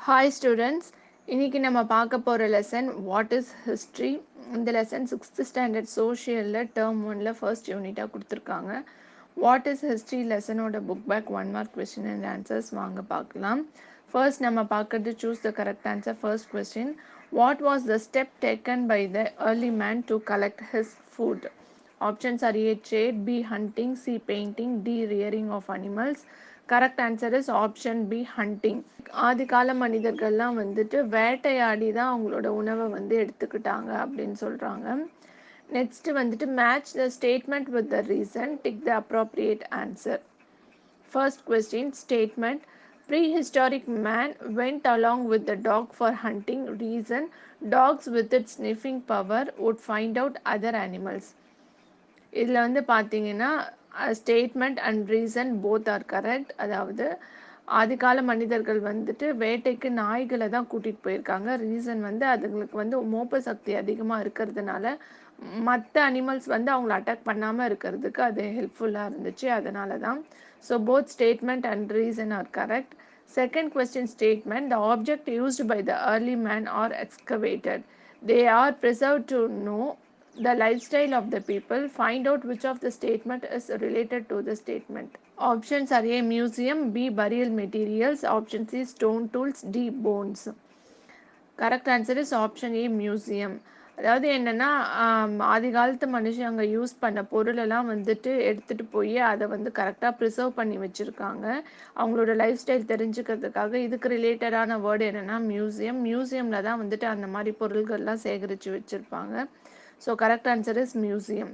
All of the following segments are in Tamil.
Hi students, இன்னைக்கு நம்ம பார்க்க போற lesson what is history. இந்த lesson 6th standard socialல term 1ல first unit-ஆ கொடுத்திருக்காங்க. What is history lesson-ஓட book back 1 mark question and answers வாங்க பார்க்கலாம். First நம்ம பார்க்கிறது choose the correct answer. First question, what was the step taken by the early man to collect his food? Options are A. Trade, B. Hunting, C. Painting, D. Rearing of animals. Correct answer is option B. Hunting. ஆதிகால மனிதர்கள்லாம் வந்துட்டு வேட்டையாடி தான் அவங்களோட உணவை வந்து எடுத்துக்கிட்டாங்க அப்படின்னு சொல்றாங்க. நெக்ஸ்ட் வந்துட்டு match the statement with the reason, tick the appropriate answer. First question, statement, prehistoric man went along with the dog for hunting. Reason, dogs with its sniffing power would find out other animals. இதில் வந்து பார்த்தீங்கன்னா statement and reason both are correct. அதாவது ஆதிகால மனிதர்கள் வந்துட்டு வேட்டைக்கு நாய்களை தான் கூட்டிகிட்டு போயிருக்காங்க. ரீசன் வந்து அதுங்களுக்கு வந்து மோப்ப சக்தி அதிகமாக இருக்கிறதுனால மற்ற அனிமல்ஸ் வந்து அவங்கள அட்டாக் பண்ணாமல் இருக்கிறதுக்கு அது ஹெல்ப்ஃபுல்லாக இருந்துச்சு, அதனால தான். So both statement and reason are correct. Second question statement, the object used by the early man are excavated. They are preserved to know the lifestyle of the people. Find out which of the statement is related to the statement. Options are A. Museum, B. Burial materials, option C. Stone tools, D. Bones. Correct answer is option A museum. அதாவது என்னென்னா ஆதி காலத்து மனுஷங்க யூஸ் பண்ண பொருளெல்லாம் வந்துட்டு எடுத்துகிட்டு போய் அதை வந்து கரெக்டாக ப்ரிசர்வ் பண்ணி வச்சுருக்காங்க அவங்களோட லைஃப் ஸ்டைல் தெரிஞ்சுக்கிறதுக்காக. இதுக்கு ரிலேட்டடான வேர்டு என்னென்னா மியூசியம். மியூசியமில் தான் வந்துட்டு அந்த மாதிரி பொருள்கள்லாம் சேகரித்து வச்சுருப்பாங்க. So correct answer is museum.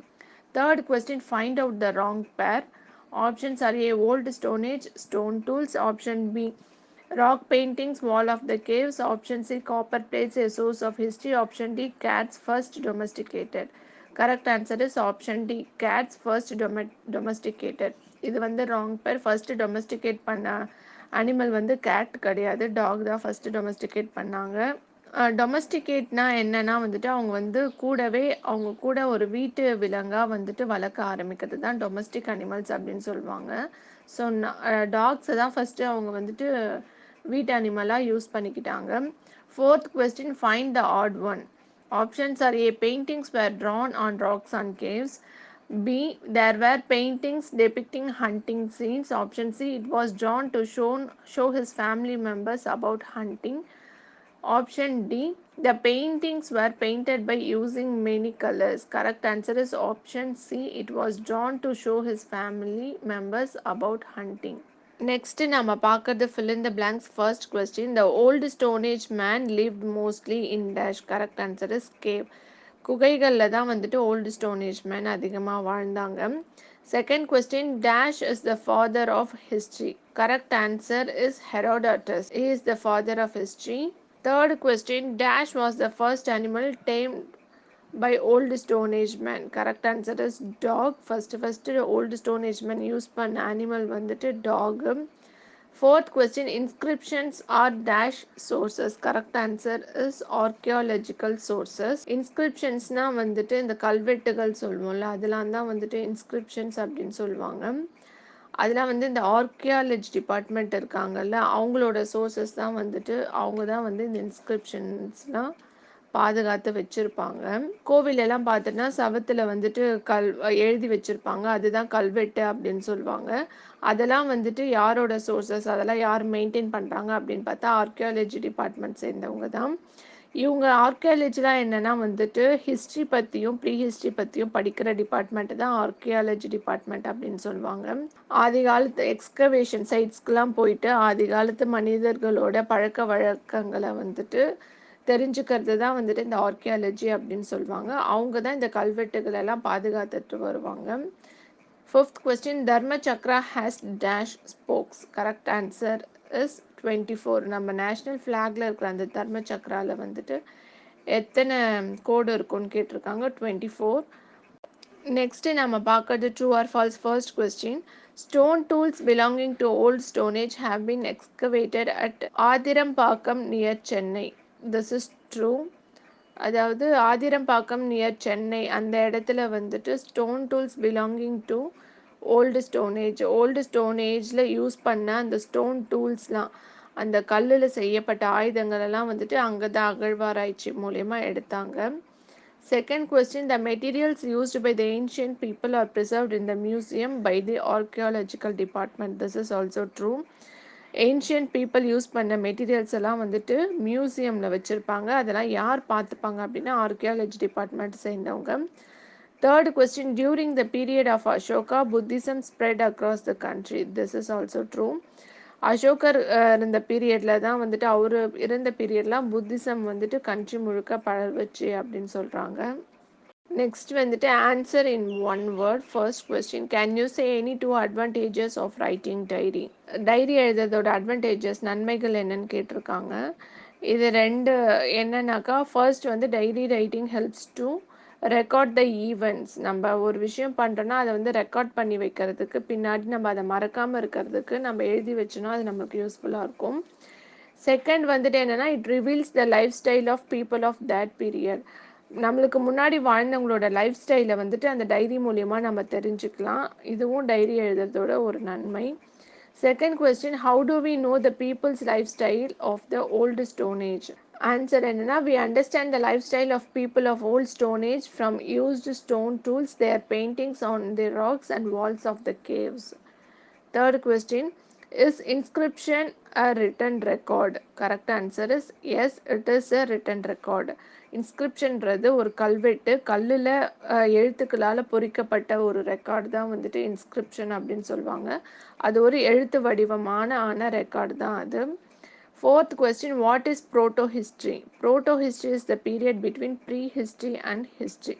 Third question, find out the wrong pair. Options are A. Old Stone Age, stone tools. Option B. Rock paintings, wall of the caves. Option C. Copper plates, a source of history. Option D. Cats first domesticated. Correct answer is option D. Cats first domesticated. இது வந்து wrong pair. First domesticate பண்ண அனிமல் வந்து கேட் கிடையாது, டாக் தான் ஃபர்ஸ்ட் டொமஸ்டிகேட் பண்ணாங்க. டொமஸ்டிகேட்னா என்னன்னா வந்துட்டு அவங்க வந்து கூடவே அவங்க கூட ஒரு வீட்டு விலங்காக வந்துட்டு வளர்க்க ஆரம்பிக்கிறது தான் டொமஸ்டிக் அனிமல்ஸ் அப்படின்னு சொல்லுவாங்க. ஸோ டாக்ஸை தான் ஃபஸ்ட்டு அவங்க வந்துட்டு வீட்டு அனிமலாக யூஸ் பண்ணிக்கிட்டாங்க. Fourth question, find the odd one. Options are A. Paintings were drawn on rocks and caves. B. There were paintings depicting hunting scenes. Option C. It was drawn to show his family members about hunting. Option D. The paintings were painted by using many colors. Correct answer is option C. It was drawn to show his family members about hunting. Next நம்ம பார்க்கறது fill in the blanks. First question, the old stone age man lived mostly in dash. Correct answer is cave. குகைகளில் தான் வந்துட்டு ஓல்டு ஸ்டோன் ஏஜ் மேன் அதிகமாக வாழ்ந்தாங்க. Second question, dash is the father of history. Correct answer is Herodotus. He is the father of history. Third question, dash was the first animal tamed by old stone age man. Correct answer is dog. First old stone age man use பண்ண animal வந்துட்டு dog. Fourth question, inscriptions are dash sources. Correct answer is archaeological sources. Inscriptionsனா வந்துட்டு இந்த கல்வெட்டுகள் சொல்லுவோம்ல, அதெல்லாம் தான் வந்துட்டு inscriptions அப்படின்னு சொல்லுவாங்க. அதெல்லாம் வந்து இந்த ஆர்கியாலஜி டிபார்ட்மெண்ட் இருக்காங்கல்ல, அவங்களோட சோர்சஸ் தான் வந்துட்டு அவங்க தான் வந்து இந்த இன்ஸ்கிரிப்ஷன்ஸ்லாம் பாதுகாத்து வச்சுருப்பாங்க. கோவிலெல்லாம் பார்த்துட்டா சவத்தில் வந்துட்டு எழுதி வச்சுருப்பாங்க, அதுதான் கல்வெட்டு அப்படின்னு சொல்லுவாங்க. அதெல்லாம் வந்துட்டு யாரோட சோர்சஸ், அதெல்லாம் யார் மெயின்டைன் பண்ணுறாங்க அப்படின்னு பார்த்தா ஆர்கியாலஜி டிபார்ட்மெண்ட் சேர்ந்தவங்க தான். இவங்க ஆர்கியாலஜிலாம் என்னென்னா வந்துட்டு ஹிஸ்ட்ரி பற்றியும் ப்ரீ ஹிஸ்ட்ரி பற்றியும் படிக்கிற டிபார்ட்மெண்ட் தான் ஆர்கியாலஜி டிபார்ட்மெண்ட் அப்படின்னு சொல்லுவாங்க. ஆதி காலத்து எக்ஸ்கவேஷன் சைட்ஸ்க்கெலாம் போயிட்டு ஆதி காலத்து மனிதர்களோட பழக்க வழக்கங்களை வந்துட்டு தெரிஞ்சுக்கிறது தான் வந்துட்டு இந்த ஆர்கியாலஜி அப்படின்னு சொல்லுவாங்க. அவங்க தான் இந்த கல்வெட்டுகள் எல்லாம் பாதுகாத்துட்டு வருவாங்க. Fifth question, Dharma Chakra has dash spokes. Correct answer is 24. நம்ம நேஷ்னல் ஃப்ளாக்ல இருக்கிற அந்த தர்ம சக்ரால வந்துட்டு எத்தனை கோடு இருக்குன்னு கேட்டிருக்காங்க, 24. நெக்ஸ்ட் நம்ம பார்க்கறது true or false. First question, stone tools belonging to old stone age have been excavated at ஆதிரம்பாக்கம் near Chennai. This is true. அதாவது ஆதிரம்பாக்கம் நியர் சென்னை அந்த இடத்துல வந்துட்டு stone tools belonging to old stone age, old stone ஏஜில் யூஸ் பண்ண அந்த ஸ்டோன் டூல்ஸ்லாம், அந்த கல்லில் செய்யப்பட்ட ஆயுதங்கள் எல்லாம் வந்துட்டு அங்கே தான் அகழ்வாராய்ச்சி மூலயமா எடுத்தாங்க. Second question, the materials used by the ancient people are preserved in the museum by the archaeological department. This is also true. Ancient people use பண்ண மெட்டீரியல்ஸ் எல்லாம் வந்துட்டு மியூசியமில் வச்சுருப்பாங்க. அதெல்லாம் யார் பார்த்துப்பாங்க அப்படின்னா ஆர்கியாலஜி டிபார்ட்மெண்ட் சேர்ந்தவங்க. Third question, during the period of Ashoka Buddhism spread across the country. This is also true. அசோகர் இருந்த பீரியடில் தான் வந்துட்டு அவர் இருந்த பீரியட்லாம் புத்திசம் வந்துட்டு கண்ட்ரி முழுக்க பரவுச்சு அப்படின்னு சொல்கிறாங்க. நெக்ஸ்ட் வந்துட்டு answer in one word. First question, can you say any two advantages of writing diary? Diary எழுதுறதோட அட்வான்டேஜஸ் நன்மைகள் என்னன்னு கேட்டிருக்காங்க. இது ரெண்டு என்னன்னாக்கா, ஃபர்ஸ்ட் வந்து diary writing helps to record the events. நம்ம ஒரு விஷயம் பண்ணுறோன்னா அதை வந்து ரெக்கார்ட் பண்ணி வைக்கிறதுக்கு, பின்னாடி நம்ம அதை மறக்காமல் இருக்கிறதுக்கு நம்ம எழுதி வச்சோன்னா அது நம்மளுக்கு யூஸ்ஃபுல்லாக இருக்கும். செகண்ட் வந்துட்டு என்னென்னா, it reveals the life style of people of that period. நம்மளுக்கு முன்னாடி வாழ்ந்தவங்களோட லைஃப் ஸ்டைலை வந்துட்டு அந்த டைரி மூலியமாக நம்ம தெரிஞ்சுக்கலாம். இதுவும் டைரி எழுதுறதோட ஒரு நன்மை. Second question, how to we know the peoples life style of the old stone age? Answer என்னன்னா, we understand the life style of people of old stone age from used stone tools, their paintings on the rocks and walls of the caves. Third question, is inscription a written record? Correct answer is yes, it is a written record. இன்ஸ்கிரிப்ஷன்றது ஒரு கல்வெட்டு, கல்லில் எழுத்துக்களால் பொறிக்கப்பட்ட ஒரு ரெக்கார்டு தான் வந்துட்டு இன்ஸ்கிரிப்ஷன் அப்படின்னு சொல்லுவாங்க. அது ஒரு எழுத்து வடிவமான ரெக்கார்டு தான் அது. Fourth question, what is proto-history? Proto-history is the period between pre-history and history.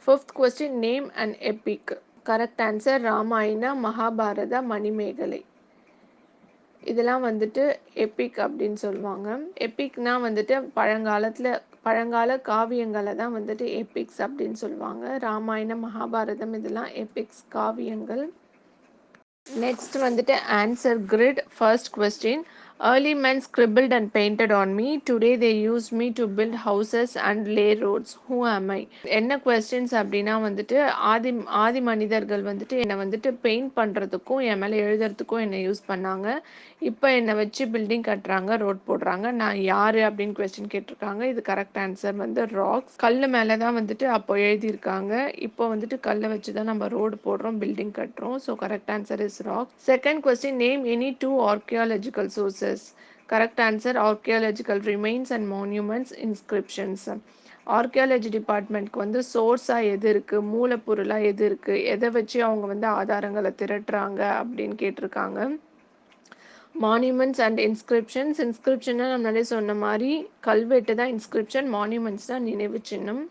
Fifth question, name an epic. Correct answer Ramayana, Mahabharata, Manimekalai. இதெல்லாம் வந்துட்டு எபிக் அப்படின்னு சொல்லுவாங்க. எபிக்னா வந்துட்டு பழங்கால காவியங்களை தான் வந்துட்டு எபிக்ஸ் அப்படின்னு சொல்லுவாங்க. ராமாயணம், மகாபாரதம் இதெல்லாம் எபிக்ஸ் காவியங்கள். நெக்ஸ்ட் வந்துட்டு answer grid. First question, early men scribbled and painted on me. Today they use me to build houses and lay roads. Who am I? என்ன கொஸ்டின்ஸ் அப்படின்னா வந்துட்டு ஆதி மனிதர்கள் வந்துட்டு என்னை வந்துட்டு பெயிண்ட் பண்ணுறதுக்கும் என் மேலே எழுதுறதுக்கும் என்னை யூஸ் பண்ணாங்க. இப்போ என்னை வச்சு பில்டிங் கட்டுறாங்க, ரோட் போடுறாங்க. நான் யார் அப்படின்னு கொஸ்டின் கேட்டிருக்காங்க. இது கரெக்ட் ஆன்சர் வந்து ராக்ஸ். கல் மேலே தான் வந்துட்டு அப்போ எழுதியிருக்காங்க. இப்போ வந்துட்டு கல்லை வச்சு தான் நம்ம ரோடு போடுறோம், பில்டிங் கட்டுறோம். So correct answer is rock. Second question, name any two archaeological sources. Correct answer archaeological remains and monuments, inscriptions. Archaeology டிபார்ட்மெண்ட்க்கு வந்து சோர்ஸாக எது இருக்குது, மூலப்பொருளாக எது இருக்குது, எதை வச்சு அவங்க வந்து ஆதாரங்களை திரட்டுறாங்க அப்படின்னு கேட்டிருக்காங்க. Monuments and inscriptions. இன்ஸ்கிரிப்ஷன்னா நம்மளாலே சொன்ன மாதிரி கல்வெட்டு தான் இன்ஸ்கிரிப்ஷன், மான்யூமெண்ட்ஸ் தான் நினைவு சின்னம்.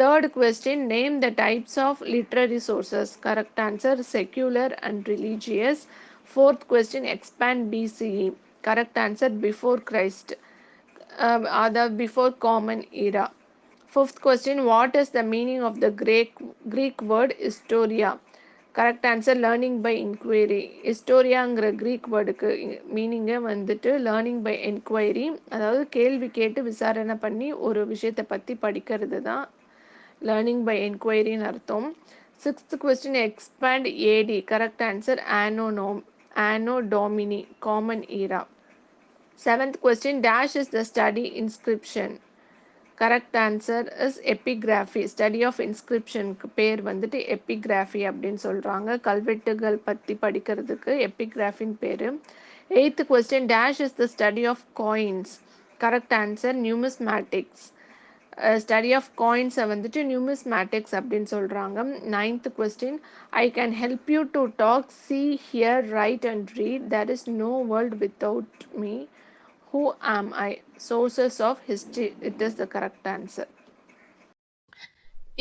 Third question, name the types of literary sources. Correct answer secular and religious. Fourth question, expand BCE. Correct answer before Christ, அதாவது before common era. Fifth question, what is the meaning of the Greek word historia? Correct answer learning by enquiry. ஹிஸ்டோரியாங்கிற க்ரீக் வேர்டுக்கு மீனிங்கை வந்துட்டு லேர்னிங் பை என்கொயரி, அதாவது கேள்வி கேட்டு விசாரணை பண்ணி ஒரு விஷயத்தை பற்றி படிக்கிறது தான் லேர்னிங் பை என்கொயரின்னு அர்த்தம். Sixth question, expand AD. Correct answer Anno Domini, common era. Seventh question, dash is the study inscription. Correct answer is epigraphy. Study of இன்ஸ்கிரிப்ஷனுக்கு பேர் வந்துட்டு எபிகிராஃபி அப்படின்னு சொல்கிறாங்க. கல்வெட்டுகள் பற்றி படிக்கிறதுக்கு எபிகிராஃபின்னு பேர். Eighth question, dash is the study of coins. Correct answer numismatics. Study of காயின்ஸை வந்துட்டு நியூமிஸ்மேட்டிக்ஸ் அப்படின்னு சொல்கிறாங்க. Ninth question, I can help you to talk, see, hear, write and read. There is no world without me. Who am I? Sources of history. It is the correct answer.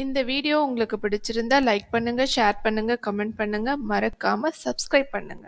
இந்த வீடியோ உங்களுக்கு பிடிச்சிருந்தா லைக் பண்ணுங்க, ஷேர் பண்ணுங்க, கமெண்ட் பண்ணுங்க, மறக்காம சப்ஸ்கிரைப் பண்ணுங்க.